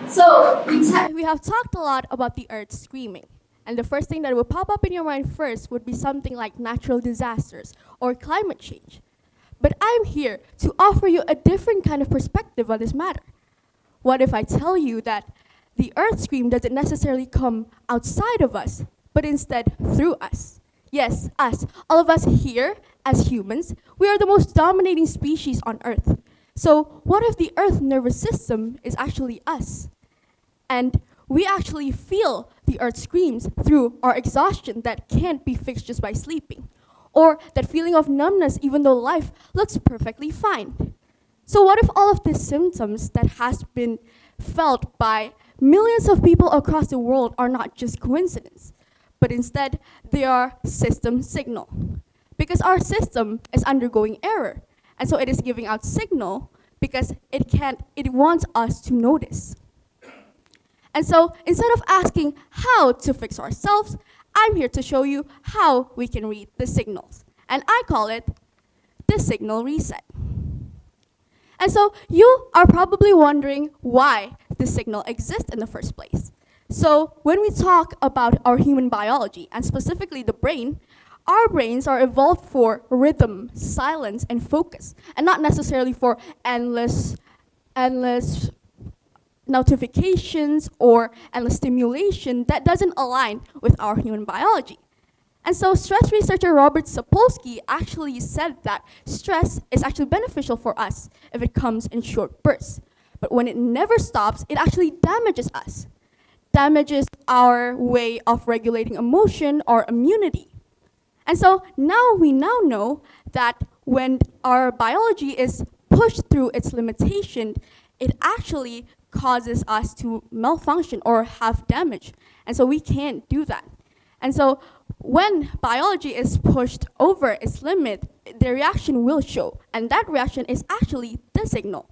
We have talked a lot about the earth screaming. And the first thing that will pop up in your mind first would be something like natural disasters or climate change. But I'm here to offer you a different kind of perspective on this matter. What if I tell you that the earth scream doesn't necessarily come outside of us, but instead through us? Yes, us. All of us here, as humans, we are the most dominating species on earth. So what if the earth nervous system is actually us? And we actually feel the earth screams through our exhaustion that can't be fixed just by sleeping, or that feeling of numbness even though life looks perfectly fine. So what if all of these symptoms that has been felt by millions of people across the world are not just coincidence, but instead they are system signal? Because our system is undergoing error, and so it is giving out signal because it wants us to notice. And so instead of asking how to fix ourselves, I'm here to show you how we can read the signals. And I call it the signal reset. And so you are probably wondering why the signal exists in the first place. So when we talk about our human biology, and specifically the brain, our brains are evolved for rhythm, silence, and focus, and not necessarily for endless notifications or endless stimulation that doesn't align with our human biology. And so stress researcher Robert Sapolsky actually said that stress is actually beneficial for us if it comes in short bursts. But when it never stops, it actually damages us, damages our way of regulating emotion or immunity. And so now we know that when our biology is pushed through its limitation, it actually causes us to malfunction or have damage. And so we can't do that. And so when biology is pushed over its limit, the reaction will show. And that reaction is actually the signal.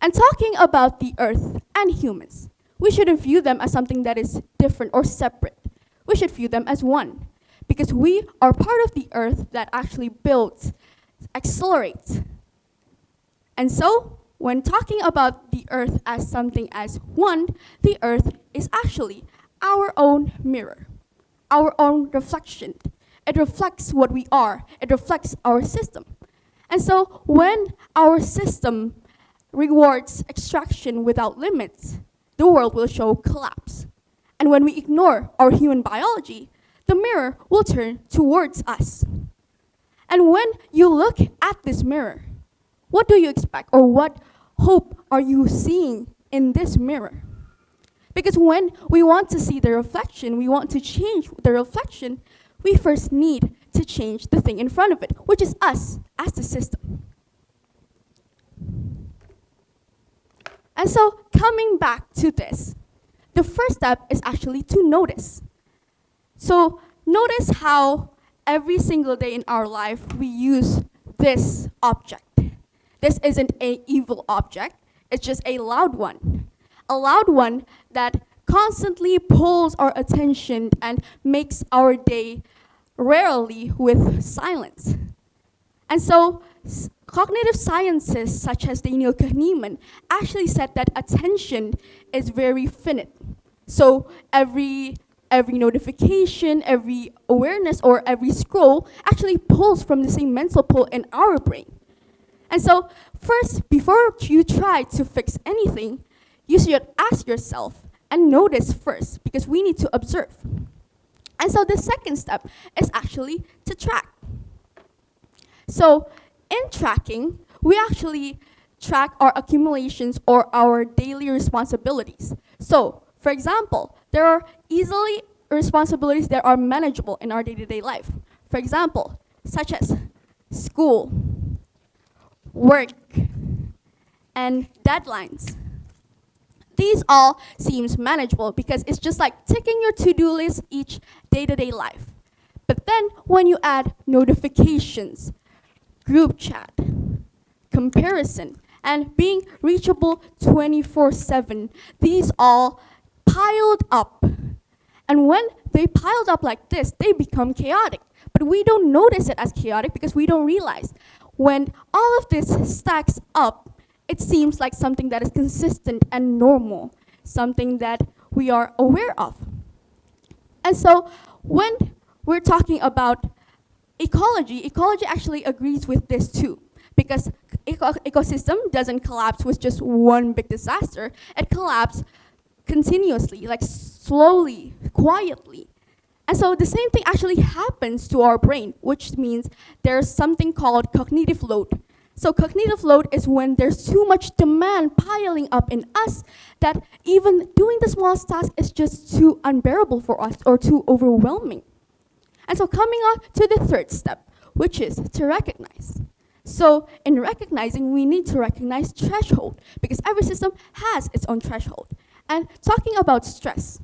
And talking about the earth and humans, we shouldn't view them as something that is different or separate. We should view them as one. Because we are part of the earth that actually builds, accelerates. And so when talking about the earth as something as one, the earth is actually our own mirror, our own reflection. It reflects what we are. It reflects our system. And so when our system rewards extraction without limits, the world will show collapse. And when we ignore our human biology, the mirror will turn towards us. And when you look at this mirror, what do you expect, or what hope are you seeing in this mirror? Because when we want to see the reflection, we want to change the reflection, we first need to change the thing in front of it, which is us as the system. And so coming back to this, the first step is actually to notice. So notice how every single day in our life we use this object. This isn't an evil object, it's just a loud one. A loud one that constantly pulls our attention and makes our day rarely with silence. And so cognitive scientists such as Daniel Kahneman actually said that attention is very finite. So every notification, every awareness, or every scroll actually pulls from the same mental pull in our brain. And so first, before you try to fix anything, you should ask yourself and notice first, because we need to observe. And so the second step is actually to track. So in tracking, we actually track our accumulations or our daily responsibilities. So for example, there are easily responsibilities that are manageable in our day-to-day life. For example, such as school, work, and deadlines. These all seems manageable because it's just like ticking your to-do list each day-to-day life. But then when you add notifications, group chat, comparison, and being reachable 24/7, these all piled up. And when they piled up like this, they become chaotic. But we don't notice it as chaotic because we don't realize when all of this stacks up, it seems like something that is consistent and normal, something that we are aware of. And so when we're talking about ecology actually agrees with this too, because ecosystem doesn't collapse with just one big disaster. It collapses continuously, like slowly, quietly. And so the same thing actually happens to our brain, which means there's something called cognitive load. So cognitive load is when there's too much demand piling up in us that even doing the smallest task is just too unbearable for us or too overwhelming. And so coming on to the third step, which is to recognize. So in recognizing, we need to recognize threshold, because every system has its own threshold. And talking about stress,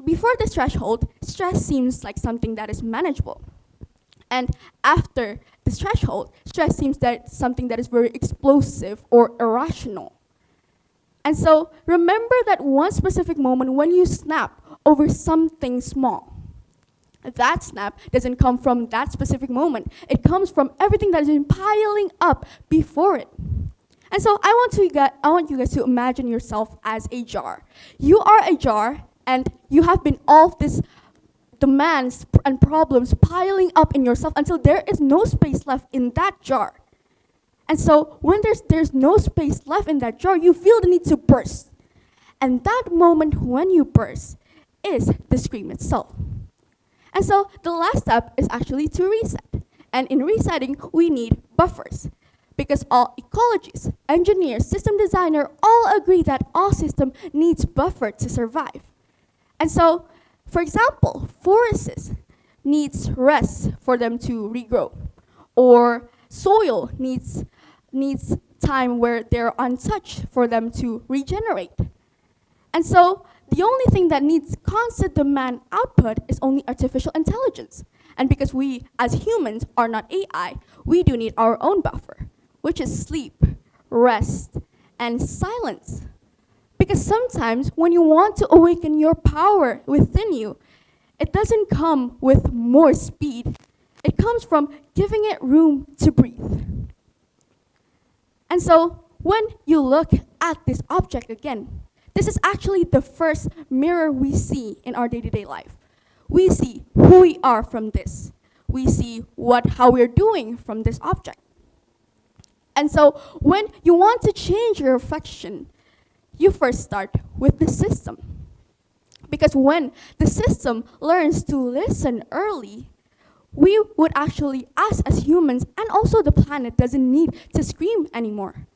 before the threshold, stress seems like something that is manageable. And after this threshold, stress seems that something that is very explosive or irrational. And so remember that one specific moment when you snap over something small. That snap doesn't come from that specific moment. It comes from everything that has been piling up before it. And so I want you guys to imagine yourself as a jar. You are a jar, and you have been all these demands and problems piling up in yourself until there is no space left in that jar. And so when there's no space left in that jar, you feel the need to burst. And that moment when you burst is the scream itself. And so the last step is actually to reset. And in resetting, we need buffers. Because all ecologists, engineers, system designer all agree that all system needs buffer to survive. And so, for example, forests needs rest for them to regrow. Or soil needs time where they're untouched for them to regenerate. And so the only thing that needs constant demand output is only artificial intelligence. And because we as humans are not AI, we do need our own buffer, which is sleep, rest, and silence. Because sometimes when you want to awaken your power within you, it doesn't come with more speed. It comes from giving it room to breathe. And so when you look at this object again, this is actually the first mirror we see in our day-to-day life. We see who we are from this. We see how we're doing from this object. And so when you want to change your reflection, you first start with the system. Because when the system learns to listen early, we would actually, us as humans, and also the planet doesn't need to scream anymore.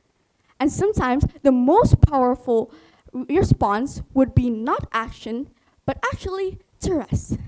And sometimes the most powerful response would be not action, but actually to rest.